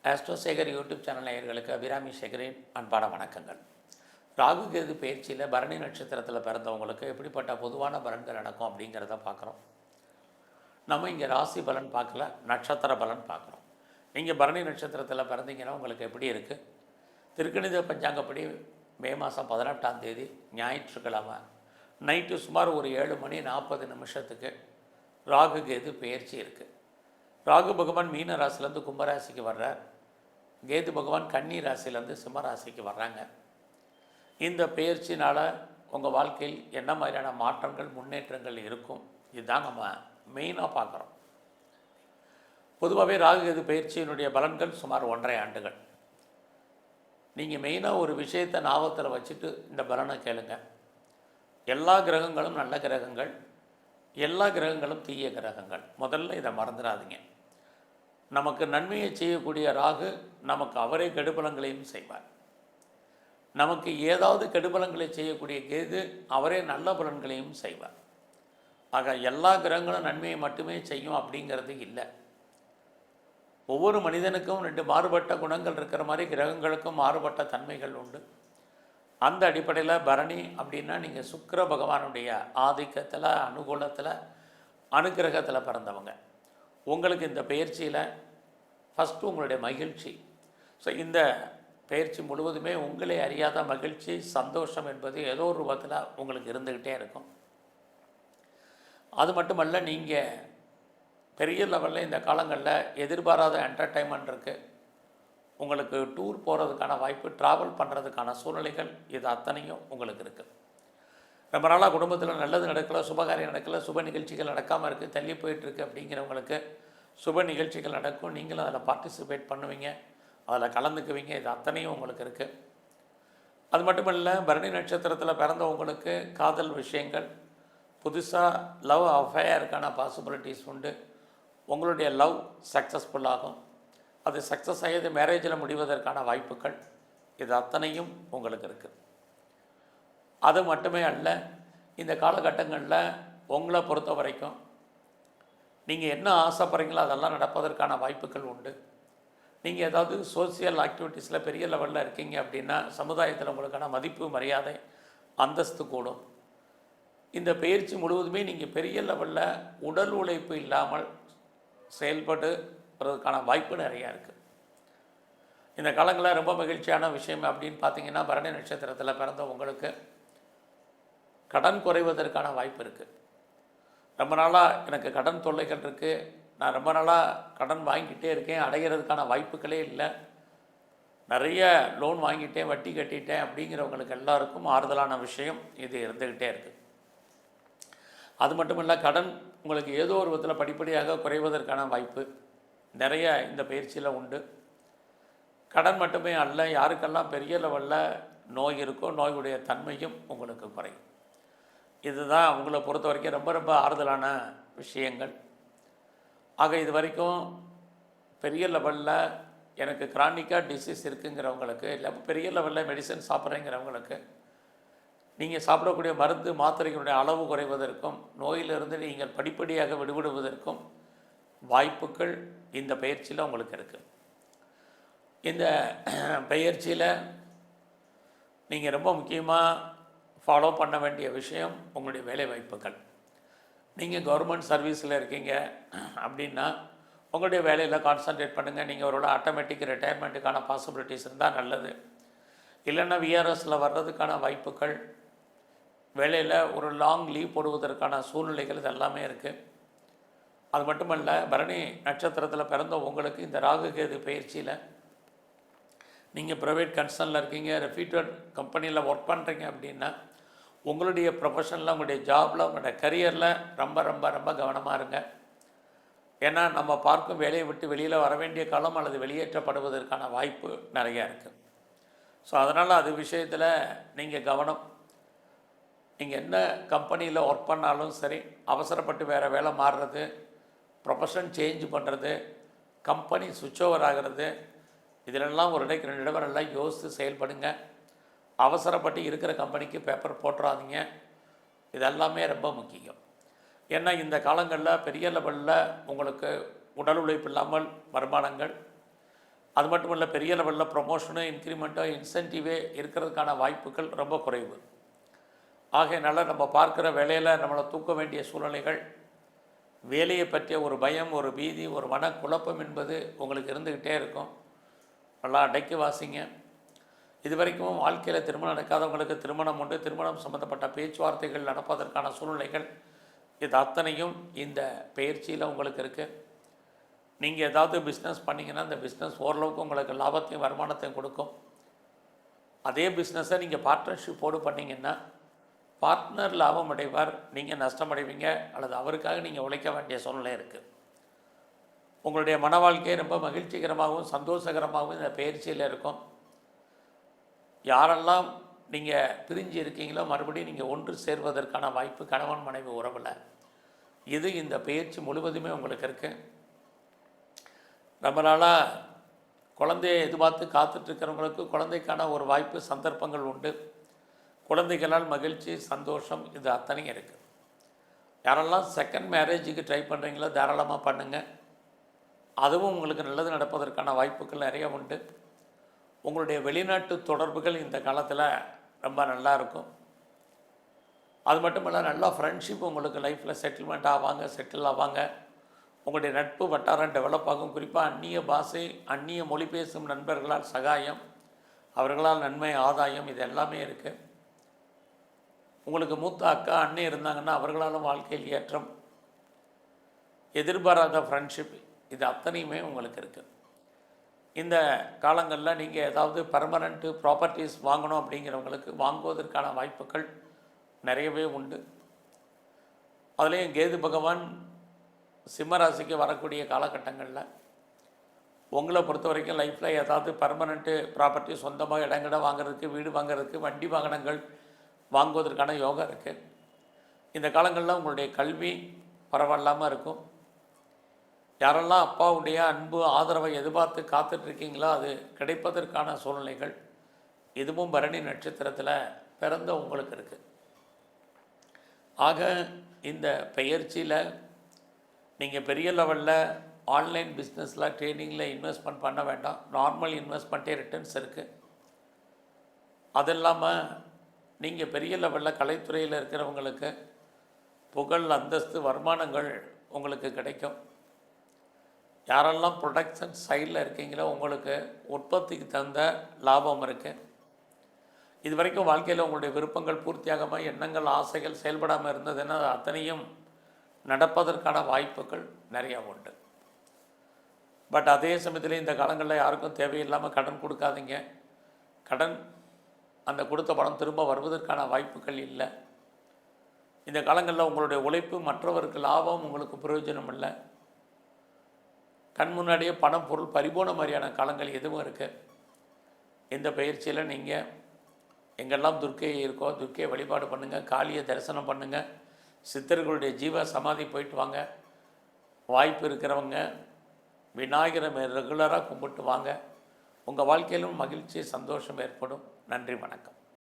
ஆஸ்ட்ரோசேகர் YouTube channel நேயர்களுக்கு அபிராமி சேகரின் அன்பான வணக்கங்கள். ராகு கேது பயிற்சியில் பரணி நட்சத்திரத்தில் பிறந்தவங்களுக்கு எப்படிப்பட்ட பொதுவான பலன்கள் நடக்கும் அப்படிங்கிறத பார்க்குறோம். நம்ம இங்கே ராசி பலன் பார்க்கல, நட்சத்திர பலன் பார்க்குறோம். நீங்கள் பரணி நட்சத்திரத்தில் பிறந்தீங்கன்னா உங்களுக்கு எப்படி இருக்குது? திருக்கணித பஞ்சாங்கப்படி மே மாதம் 18ஆம் தேதி ஞாயிற்றுக்கிழமை நைட்டு சுமார் ஒரு 7:40 ராகு கேது பயிற்சி இருக்குது. ராகு பகவான் மீன ராசிலேருந்து கும்பராசிக்கு வர்றார். கேது பகவான் கன்னி ராசிலேருந்து சிம்ம ராசிக்கு வர்றாங்க. இந்த பெயர்ச்சினால் உங்கள் வாழ்க்கையில் என்ன மாதிரியான மாற்றங்கள் முன்னேற்றங்கள் இருக்கும், இதுதான் நம்ம மெயினாக பார்க்குறோம். பொதுவாகவே ராகு கேது பயிற்சியினுடைய பலன்கள் சுமார் 1.5 ஆண்டுகள். நீங்கள் மெயினாக ஒரு விஷயத்தை ஞாபகத்தில் வச்சுட்டு இந்த பலனை கேளுங்க. எல்லா கிரகங்களும் நல்ல கிரகங்கள், எல்லா கிரகங்களும் தீய கிரகங்கள். முதல்ல இதை மறந்துடாதீங்க. நமக்கு நன்மையை செய்யக்கூடிய ராகு நமக்கு அவரே கெடுபலங்களையும் செய்வார். நமக்கு ஏதாவது கெடுபலங்களை செய்யக்கூடிய கேது அவரே நல்ல பலன்களையும் செய்வார். ஆக எல்லா கிரகங்களும் நன்மையை மட்டுமே செய்யும் அப்படிங்கிறது இல்லை. ஒவ்வொரு மனிதனுக்கும் 2 மாறுபட்ட குணங்கள் இருக்கிற மாதிரி கிரகங்களுக்கும் மாறுபட்ட தன்மைகள் உண்டு. அந்த அடிப்படையில் பரணி அப்படின்னா நீங்கள் சுக்கிர பகவானுடைய ஆதிக்கத்தில், அனுகூலத்தில், அனுக்கிரகத்தில் பிறந்தவங்க. உங்களுக்கு இந்த பயிற்சியில் ஃபஸ்ட்டு உங்களுடைய மகிழ்ச்சி. ஸோ இந்த பயிற்சி முழுவதுமே உங்களை அறியாத மகிழ்ச்சி, சந்தோஷம் என்பது ஏதோ ஒரு ரூபத்தில் உங்களுக்கு இருந்துக்கிட்டே இருக்கும். அது மட்டுமல்ல, நீங்கள் பெரிய லெவலில் இந்த காலங்களில் எதிர்பாராத என்டர்டைன்மெண்ட் இருக்குது. உங்களுக்கு டூர் போகிறதுக்கான வாய்ப்பு, ட்ராவல் பண்ணுறதுக்கான சூழ்நிலைகள், இது அத்தனையும் உங்களுக்கு இருக்குது. ரொம்ப நாளாக குடும்பத்தில் நல்லது நடக்கலை, சுபகாரியம் நடக்கலை, சுப நிகழ்ச்சிகள் நடக்காமல் இருக்குது, தள்ளி போயிட்டுருக்கு அப்படிங்கிறவங்களுக்கு சுப நிகழ்ச்சிகள் நடக்கும். நீங்களும் அதில் பார்ட்டிசிபேட் பண்ணுவீங்க, அதில் கலந்துக்குவீங்க. இது அத்தனையும் உங்களுக்கு இருக்குது. அது மட்டும் இல்லை, பரணி நட்சத்திரத்தில் பிறந்தவங்களுக்கு காதல் விஷயங்கள், புதுசாக லவ் அஃபேருக்கான பாசிபிலிட்டிஸ் உண்டு. உங்களுடைய லவ் சக்ஸஸ்ஃபுல்லாகும். அது சக்ஸஸ் ஆகியது மேரேஜில் முடிவதற்கான வாய்ப்புகள், இது அத்தனையும் உங்களுக்கு இருக்குது. அது மட்டுமே அல்ல, இந்த காலகட்டங்களில் உங்களை பொறுத்த வரைக்கும் நீங்கள் என்ன ஆசைப்படுறீங்களோ அதெல்லாம் நடப்பதற்கான வாய்ப்புகள் உண்டு. நீங்கள் ஏதாவது சோசியல் ஆக்டிவிட்டீஸில் பெரிய லெவலில் இருக்கீங்க அப்படின்னா சமுதாயத்தில் உங்களுக்கான மதிப்பு, மரியாதை, அந்தஸ்து கூடும். இந்த பயிற்சி முழுவதுமே நீங்கள் பெரிய லெவலில் உடல் உழைப்பு இல்லாமல் செயல்படுறதுக்கான வாய்ப்பு நிறையா இருக்குது. இந்த காலங்களில் ரொம்ப மகிழ்ச்சியான விஷயம் அப்படின்னு பார்த்தீங்கன்னா, பரணி நட்சத்திரத்தில் பிறந்த உங்களுக்கு கடன் குறைவதற்கான வாய்ப்பு இருக்குது. ரொம்ப நாளாக எனக்கு கடன் தொல்லைகள் இருக்குது, நான் ரொம்ப நாளாக கடன் வாங்கிக்கிட்டே இருக்கேன், அடைகிறதுக்கான வாய்ப்புகளே இல்லை, நிறைய லோன் வாங்கிட்டேன், வட்டி கட்டிட்டேன் அப்படிங்கிறவங்களுக்கு எல்லாருக்கும் ஆறுதலான விஷயம் இது இருந்துக்கிட்டே இருக்குது. அது மட்டும் இல்லை, கடன் உங்களுக்கு ஏதோ ஒரு விதத்தில் படிப்படியாக குறைவதற்கான வாய்ப்பு நிறைய இந்த பயிற்சியில் உண்டு. கடன் மட்டுமே அல்ல, யாருக்கெல்லாம் பெரிய லெவலில் நோய் இருக்கோ நோயுடைய தன்மையும் உங்களுக்கு குறையும். இதுதான் உங்களை பொறுத்த வரைக்கும் ரொம்ப ரொம்ப ஆறுதலான விஷயங்கள். ஆக இது வரைக்கும் பெரிய லெவலில் எனக்கு கிரானிக்காக டிசீஸ் இருக்குங்கிறவங்களுக்கு, இல்லை பெரிய லெவலில் மெடிசன் சாப்பிட்றேங்கிறவங்களுக்கு, நீங்கள் சாப்பிடக்கூடிய மருந்து மாத்திரைகளுடைய அளவு குறைவதற்கும், நோயிலிருந்து நீங்கள் படிப்படியாக விடுபடுவதற்கும் வாய்ப்புகள் இந்த பயிற்சியில் உங்களுக்கு இருக்குது. இந்த பயிற்சியில் நீங்கள் ரொம்ப முக்கியமாக ஃபாலோ பண்ண வேண்டிய விஷயம் உங்களுடைய வேலை வாய்ப்புகள். நீங்கள் கவர்மெண்ட் சர்வீஸில் இருக்கீங்க அப்படின்னா உங்களுடைய வேலையில் கான்சன்ட்ரேட் பண்ணுங்கள். நீங்கள் ஒரு ஆட்டோமேட்டிக் ரிட்டையர்மெண்ட்டுக்கான பாசிபிலிட்டிஸ் இருந்தால் நல்லது. இல்லைன்னா விஆர்எஸில் வர்றதுக்கான வாய்ப்புகள், வேலையில் ஒரு லாங் லீவ் போடுவதற்கான சூழ்நிலைகள், இது எல்லாமே இருக்குது. அது மட்டுமல்ல, பரணி நட்சத்திரத்தில் பிறந்த உங்களுக்கு இந்த ராகு கேது பயிற்சியில் நீங்கள் ப்ரைவேட் கன்சர்னில் இருக்கீங்க, ரெப்யூட்டட் கம்பெனியில் ஒர்க் பண்ணுறீங்க அப்படின்னா உங்களுடைய ப்ரொஃபஷனில், உங்களுடைய ஜாபில், உங்களுடைய கரியரில் ரொம்ப ரொம்ப ரொம்ப கவனமாக இருங்க. ஏன்னா நம்ம பார்க்கும் வேலையை விட்டு வெளியில் வர வேண்டிய காலம் அல்லது வெளியேற்றப்படுவதற்கான வாய்ப்பு நிறையா இருக்குது. ஸோ அதனால் அது விஷயத்தில் நீங்கள் கவனம். நீங்கள் என்ன கம்பெனியில் ஒர்க் பண்ணாலும் சரி, அவசரப்பட்டு வேறு வேலை மாறுறது, ப்ரொஃபஷன் சேஞ்ச் பண்ணுறது, கம்பெனி சுவிட்ச் ஓவர் ஆகிறது, இதிலெல்லாம் ஒரு இடைக்கு 2 தடவை நல்லா யோசித்து செயல்படுங்க. அவசரப்பட்டு இருக்கிற கம்பெனிக்கு பேப்பர் போட்டுறாதீங்க. இதெல்லாமே ரொம்ப முக்கியம். ஏன்னா இந்த காலங்களில் பெரிய லெவலில் உங்களுக்கு உடல் உழைப்பு இல்லாமல் வருமானங்கள், அது மட்டும் இல்லை, பெரிய லெவலில் ப்ரொமோஷனு, இன்க்ரிமெண்ட்டோ, இன்சென்டிவே இருக்கிறதுக்கான வாய்ப்புகள் ரொம்ப குறைவு. ஆகையினால நம்ம பார்க்குற வேலையில் நம்மளை தூக்க வேண்டிய சூழ்நிலைகள், வேலையை பற்றிய ஒரு பயம், ஒரு பீதி, ஒரு மனக்குழப்பம் என்பது உங்களுக்கு இருந்துக்கிட்டே இருக்கும். நல்லா அடக்கி வாசிங்க. இது வரைக்கும் வாழ்க்கையில் திருமணம் நடக்காதவங்களுக்கு திருமணம் உண்டு. திருமணம் சம்மந்தப்பட்ட பேச்சுவார்த்தைகள் நடப்பதற்கான சூழ்நிலைகள் இது அத்தனையும் இந்த பயிற்சியில் உங்களுக்கு இருக்குது. நீங்கள் ஏதாவது பிஸ்னஸ் பண்ணிங்கன்னா அந்த பிஸ்னஸ் ஓரளவுக்கு உங்களுக்கு லாபத்தையும் வருமானத்தையும் கொடுக்கும். அதே பிஸ்னஸை நீங்கள் பார்ட்னர்ஷிப்போடு பண்ணிங்கன்னா பார்ட்னர் லாபம் அடைவார், நீங்கள் நஷ்டமடைவீங்க, அல்லது அவருக்காக நீங்கள் உழைக்க வேண்டிய சூழ்நிலை இருக்குது. உங்களுடைய மன வாழ்க்கை ரொம்ப மகிழ்ச்சிகரமாகவும் சந்தோஷகரமாகவும் இந்த பயிற்சியில் இருக்கும். யாரெல்லாம் நீங்கள் பிரிஞ்சு இருக்கீங்களோ மறுபடியும் நீங்கள் ஒன்று சேர்வதற்கான வாய்ப்பு கணவன் மனைவி உறவில் இது இந்த பயிற்சி முழுவதுமே உங்களுக்கு இருக்குது. ரொம்ப நாளாக குழந்தையை எதிர்பார்த்து காத்துட்ருக்கிறவங்களுக்கு குழந்தைக்கான ஒரு வாய்ப்பு சந்தர்ப்பங்கள் உண்டு. குழந்தைகளால் மகிழ்ச்சி சந்தோஷம் இது அத்தனையும் இருக்குது. யாரெல்லாம் செகண்ட் மேரேஜுக்கு ட்ரை பண்ணுறீங்களோ தாராளமாக பண்ணுங்கள். அதுவும் உங்களுக்கு நல்லது நடப்பதற்கான வாய்ப்புகள் நிறைய உண்டு. உங்களுடைய வெளிநாட்டு தொடர்புகள் இந்த காலத்தில் ரொம்ப நல்லா இருக்கும். அது மட்டும் இல்லை, நல்லா ஃப்ரெண்ட்ஷிப் உங்களுக்கு லைஃப்பில் செட்டில்மெண்ட் ஆவாங்க, செட்டில் ஆவாங்க. உங்களுடைய நட்பு வட்டாரம் டெவலப் ஆகும். குறிப்பாக அந்நிய பாஷை, அந்நிய மொழி பேசும் நண்பர்களால் சகாயம், அவர்களால் நன்மை, ஆதாயம் இது எல்லாமே இருக்குது. உங்களுக்கு மூத்த அக்கா அண்ணே இருந்தாங்கன்னா அவர்களாலும் வாழ்க்கையில் ஏற்றம், எதிர்பாராத ஃப்ரெண்ட்ஷிப் இது அத்தனையுமே உங்களுக்கு இருக்குது. இந்த காலங்களில் நீங்கள் ஏதாவது பர்மனண்ட்டு ப்ராப்பர்ட்டிஸ் வாங்கணும் அப்படிங்கிறவங்களுக்கு வாங்குவதற்கான வாய்ப்புகள் நிறையவே உண்டு. அதுலேயும் கேது பகவான் சிம்மராசிக்கு வரக்கூடிய காலகட்டங்களில் உங்களை பொறுத்த வரைக்கும் லைஃப்பில் ஏதாவது பர்மனண்ட்டு ப்ராப்பர்ட்டி சொந்தமாக இடங்கட வாங்கிறதுக்கு, வீடு வாங்கிறதுக்கு, வண்டி வாகனங்கள் வாங்குவதற்கான யோகம் இருக்குது. இந்த காலங்களில் உங்களுடைய கல்வி பரவாயில்லாமல் இருக்கும். யாரெல்லாம் அப்பாவுடைய அன்பு ஆதரவை எதிர்பார்த்து காத்துட்ருக்கீங்களோ அது கிடைப்பதற்கான சூழ்நிலைகள் இதுவும் பரணி நட்சத்திரத்தில் பிறந்த உங்களுக்கு இருக்குது. ஆக இந்த பயிற்சியில் நீங்கள் பெரிய லெவலில் ஆன்லைன் பிஸ்னஸில் ட்ரேடிங்கில் இன்வெஸ்ட்மெண்ட் பண்ண வேண்டாம். நார்மல் இன்வெஸ்ட்மெண்ட்டே ரிட்டர்ன்ஸ் இருக்குது. அது இல்லாமல் நீங்கள் பெரிய லெவலில் கலைத்துறையில் இருக்கிறவங்களுக்கு புகழ், அந்தஸ்து, வருமானங்கள் உங்களுக்கு கிடைக்கும். யாரெல்லாம் ப்ரொடக்ஷன் சைடில் இருக்கீங்களோ உங்களுக்கு உற்பத்திக்கு தகுந்த லாபம் இருக்குது. இது வரைக்கும் வாழ்க்கையில் உங்களுடைய விருப்பங்கள் பூர்த்தியாகாமல், எண்ணங்கள், ஆசைகள் செயல்படாமல் இருந்ததுன்னா அத்தனையும் நடப்பதற்கான வாய்ப்புகள் நிறையா உண்டு. பட் அதே சமயத்தில் இந்த காலங்களில் யாருக்கும் தேவையில்லாமல் கடன் கொடுக்காதீங்க. கடன் அந்த கொடுத்த பணம் திரும்ப வருவதற்கான வாய்ப்புகள் இல்லை. இந்த காலங்களில் உங்களுடைய உழைப்பு மற்றவருக்கு லாபம், உங்களுக்கு பிரயோஜனம் இல்லை. கண் முன்னாடியே பணம், பொருள் பறிபோன மாதிரியான காலங்கள் எதுவும் இருக்குது. இந்த பயிற்சியில் நீங்கள் எங்கெல்லாம் துர்க்கை இருக்கோ துர்க்கையை வழிபாடு பண்ணுங்கள், காளியை தரிசனம் பண்ணுங்கள், சித்தர்களுடைய ஜீவ சமாதி போயிட்டு வாங்க. வாய்ப்பு இருக்கிறவங்க விநாயகரை ரெகுலராக கும்பிட்டு வாங்க. உங்கள் வாழ்க்கையிலும் மகிழ்ச்சி, சந்தோஷம் ஏற்படும். நன்றி, வணக்கம்.